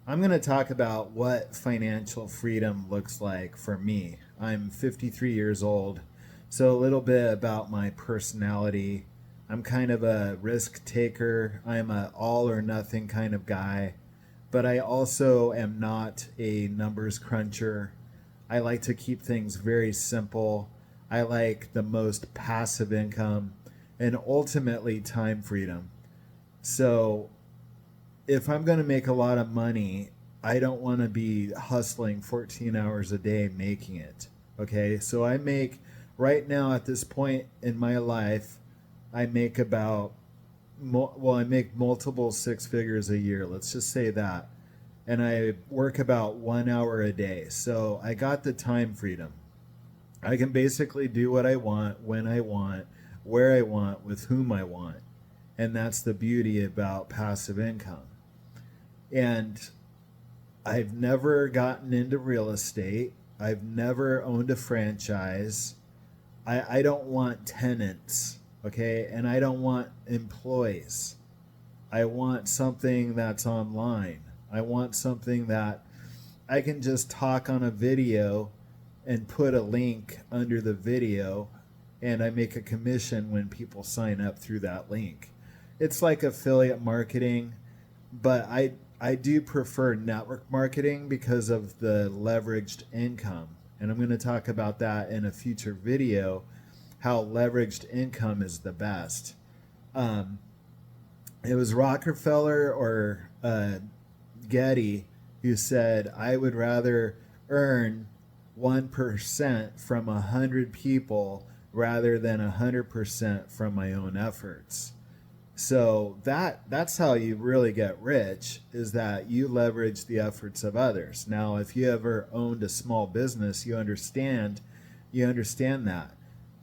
I'm going to talk about what financial freedom looks like for me. I'm 53 years old, so a little bit about my personality. I'm kind of a risk taker. I'm a all or nothing kind of guy, but I also am not a numbers cruncher. I like to keep things very simple. I like the most passive income and ultimately time freedom. So if I'm going to make a lot of money, I don't want to be hustling 14 hours a day making it. Okay. So I make, right now at this point in my life, I make about, I make multiple six figures a year. Let's just say that. And I work about 1 hour a day. So I got the time freedom. I can basically do what I want, when I want, where I want, with whom I want. And that's the beauty about passive income. And I've never gotten into real estate. I've never owned a franchise. I don't want tenants, okay? And I don't want employees. I want something that's online. I want something that I can just talk on a video and put a link under the video, and I make a commission when people sign up through that link. It's like affiliate marketing, but I do prefer network marketing because of the leveraged income. And I'm going to talk about that in a future video, how leveraged income is the best. Um, it was Rockefeller or Getty who said, I would rather earn 1% from 100 people rather than 100% from my own efforts. So that's how you really get rich, is that you leverage the efforts of others. Now, if you ever owned a small business, you understand that.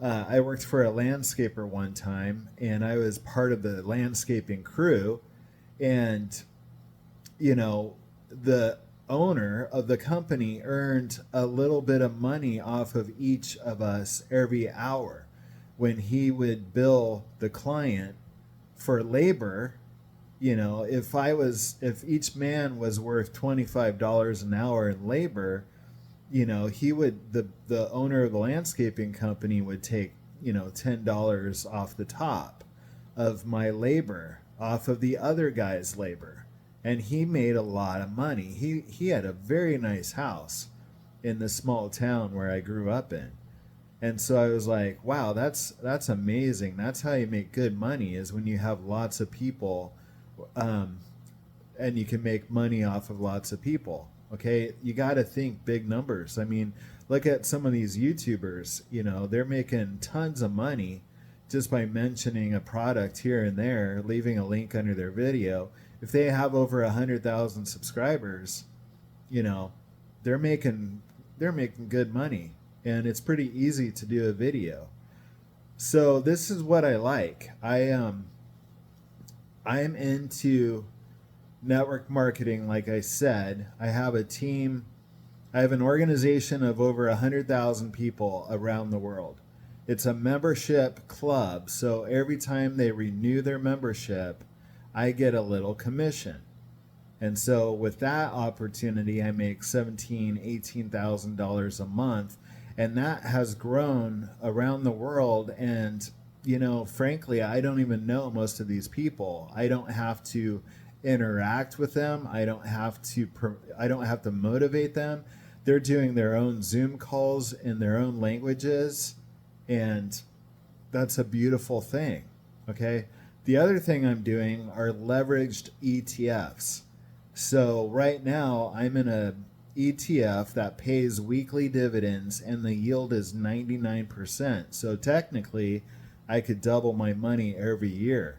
I worked for a landscaper one time, and I was part of the landscaping crew, and the owner of the company earned a little bit of money off of each of us every hour when he would bill the client for labor. If each man was worth $25 an hour in labor, he would the owner of the landscaping company would take, $10 off the top of my labor, off of the other guy's labor. And he made a lot of money. He had a very nice house in the small town where I grew up in. And so I was like, wow, that's amazing. That's how you make good money, is when you have lots of people, um, and you can make money off of lots of people. Okay, you got to think big numbers. I mean, look at some of these YouTubers. They're making tons of money just by mentioning a product here and there, leaving a link under their video. If they have over 100,000 subscribers, you know, they're making they're making good money, and it's pretty easy to do a video. So this is what I like. I'm into network marketing. Like I said, I have a team. I have an organization of over 100,000 people around the world. It's a membership club, so every time they renew their membership, I get a little commission. And so with that opportunity, I make $18,000 a month, and that has grown around the world. And frankly, I don't even know most of these people. I don't have to interact with them. I don't have to motivate them. They're doing their own Zoom calls in their own languages, and that's a beautiful thing. Okay. The other thing I'm doing are leveraged ETFs. So right now I'm in a ETF that pays weekly dividends, and the yield is 99%. So technically I could double my money every year.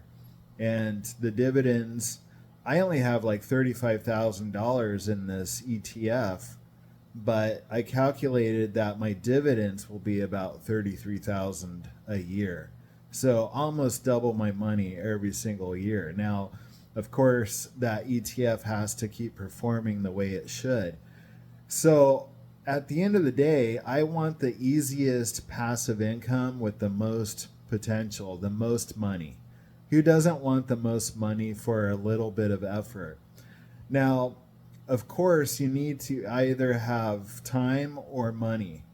And the dividends, I only have like $35,000 in this ETF, but I calculated that my dividends will be about 33,000 a year. So almost double my money every single year. Now, of course, that ETF has to keep performing the way it should. So at the end of the day, I want the easiest passive income with the most potential, the most money. Who doesn't want the most money for a little bit of effort? Now, of course, you need to either have time or money.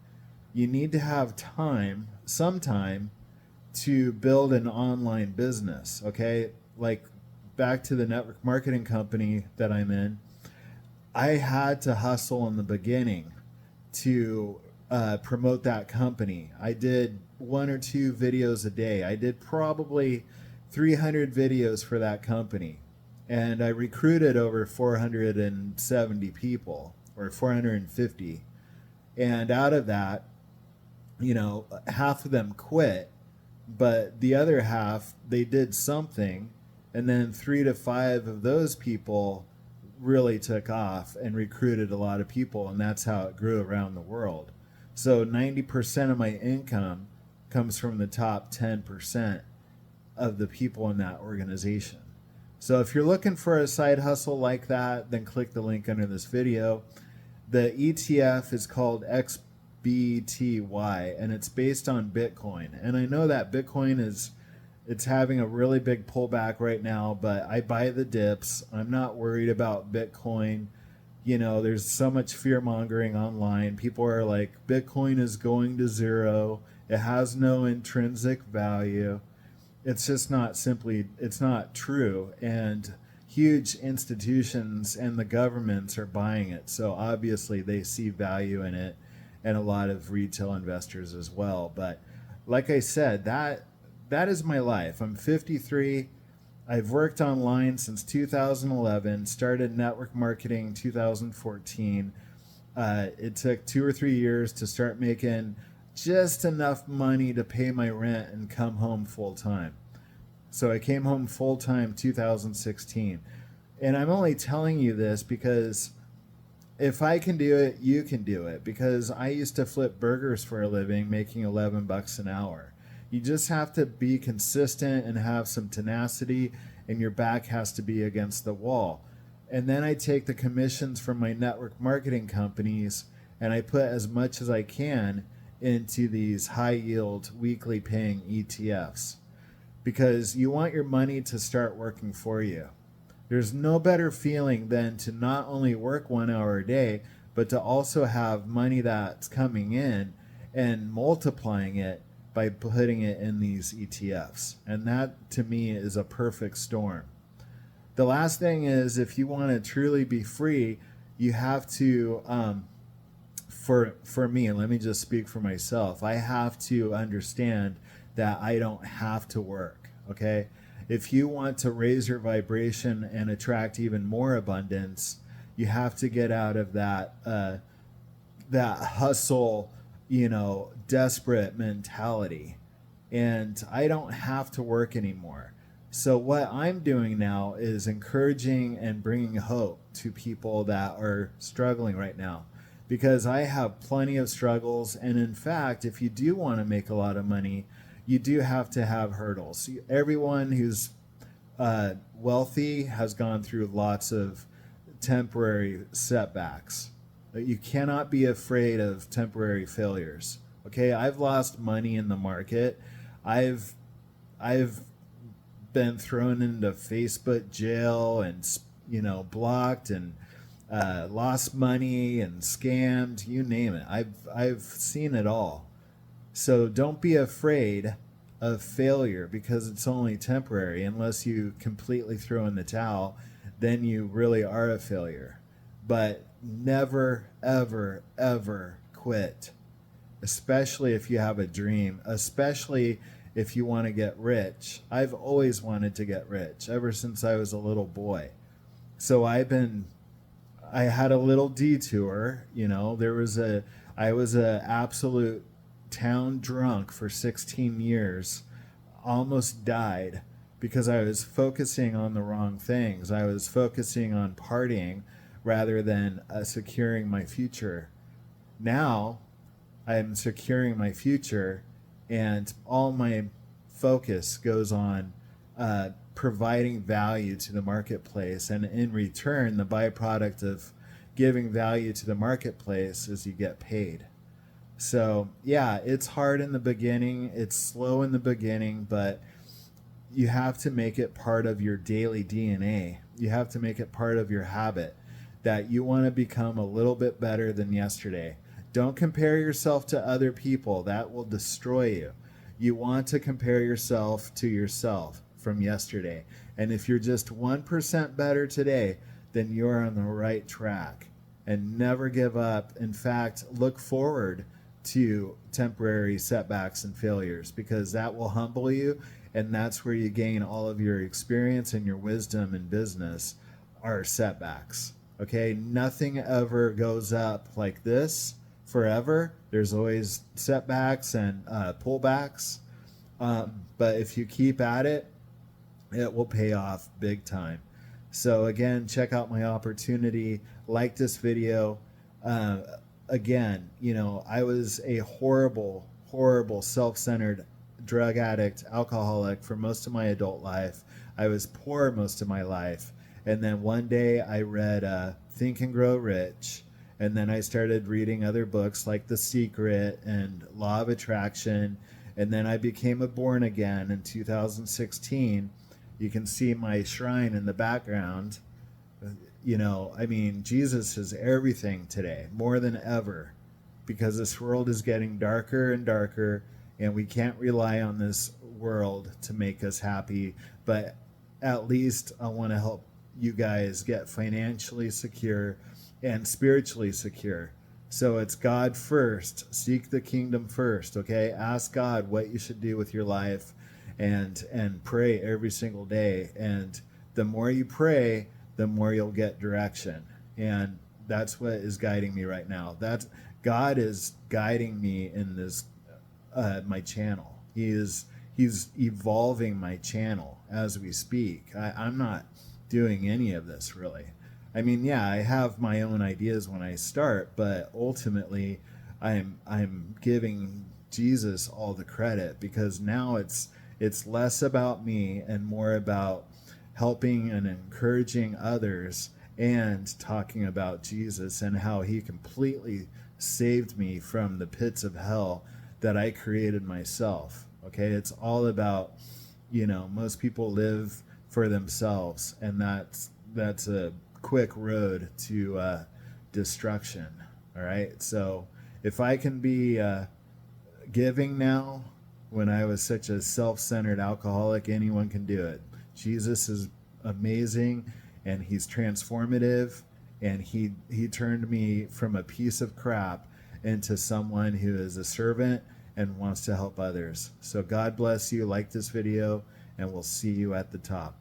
You need to have time, some time, to build an online business, okay? Like back to the network marketing company that I'm in, I had to hustle in the beginning to promote that company. I did one or two videos a day. I did probably 300 videos for that company. And I recruited over 470 people or 450. And out of that, half of them quit, but the other half, they did something. And then 3 to 5 of those people really took off and recruited a lot of people, and that's how it grew around the world. So 90% of my income comes from the top 10% of the people in that organization. So if you're looking for a side hustle like that, then click the link under this video. The ETF is called XBTY, and it's based on Bitcoin. And I know that Bitcoin it's having a really big pullback right now, but I buy the dips. I'm not worried about Bitcoin. There's so much fear mongering online. People are like, Bitcoin is going to zero. It has no intrinsic value. It's just it's not true. And huge institutions and the governments are buying it. So obviously they see value in it, and a lot of retail investors as well. But like I said, that is my life. I'm 53. I've worked online since 2011, started network marketing 2014. It took 2 or 3 years to start making just enough money to pay my rent and come home full time. So I came home full time 2016. And I'm only telling you this because if I can do it, you can do it. Because I used to flip burgers for a living, making $11 an hour. You just have to be consistent and have some tenacity, and your back has to be against the wall. And then I take the commissions from my network marketing companies and I put as much as I can into these high yield weekly paying ETFs, because you want your money to start working for you. There's no better feeling than to not only work 1 hour a day, but to also have money that's coming in and multiplying it by putting it in these ETFs. And that to me is a perfect storm. The last thing is, if you want to truly be free, you have to, for me, and let me just speak for myself, I have to understand that I don't have to work, okay? If you want to raise your vibration and attract even more abundance, you have to get out of that hustle, desperate mentality. And I don't have to work anymore. So what I'm doing now is encouraging and bringing hope to people that are struggling right now, because I have plenty of struggles. And in fact, if you do want to make a lot of money, you do have to have hurdles. Everyone who's wealthy has gone through lots of temporary setbacks. You cannot be afraid of temporary failures. Okay, I've lost money in the market. I've been thrown into Facebook jail and blocked and lost money and scammed. You name it. I've seen it all. So don't be afraid of failure, because it's only temporary. Unless you completely throw in the towel, then you really are a failure. But never, ever, ever quit, especially if you have a dream, especially if you want to get rich. I've always wanted to get rich ever since I was a little boy. So I had a little detour, I was a absolute town drunk for 16 years, almost died because I was focusing on the wrong things. I was focusing on partying rather than securing my future. Now I'm securing my future, and all my focus goes on providing value to the marketplace. And in return, the byproduct of giving value to the marketplace is you get paid. So yeah, it's hard in the beginning. It's slow in the beginning, but you have to make it part of your daily DNA. You have to make it part of your habit. that you want to become a little bit better than yesterday. Don't compare yourself to other people. That will destroy you. You want to compare yourself to yourself from yesterday. And if you're just 1% better today, then you're on the right track. And never give up. In fact, look forward to temporary setbacks and failures, because that will humble you, and that's where you gain all of your experience and your wisdom in business are setbacks. Okay, nothing ever goes up like this forever. There's always setbacks and pullbacks, but if you keep at it, it will pay off big time. So again, check out my opportunity, like this video. Again, I was a horrible, horrible, self-centered drug addict, alcoholic for most of my adult life. I was poor most of my life. And then one day I read Think and Grow Rich. And then I started reading other books like The Secret and Law of Attraction. And then I became a born again in 2016. You can see my shrine in the background. Jesus is everything today, more than ever, because this world is getting darker and darker, and we can't rely on this world to make us happy. But at least I want to help you guys get financially secure and spiritually secure. So it's God first. Seek the kingdom first, okay? Ask God what you should do with your life, and pray every single day. And the more you pray, the more you'll get direction. And that's what is guiding me right now. That God is guiding me in this my channel. He's evolving my channel as we speak. I'm not doing any of this really. I mean, yeah, I have my own ideas when I start, but ultimately I'm giving Jesus all the credit, because now it's less about me and more about helping and encouraging others and talking about Jesus and how he completely saved me from the pits of hell that I created myself. Okay, it's all about, most people live for themselves, and that's a quick road to destruction. All right, so if I can be giving now when I was such a self-centered alcoholic, anyone can do it. Jesus is amazing, and he's transformative, and he turned me from a piece of crap into someone who is a servant and wants to help others. So God bless you. Like this video, and we'll see you at the top.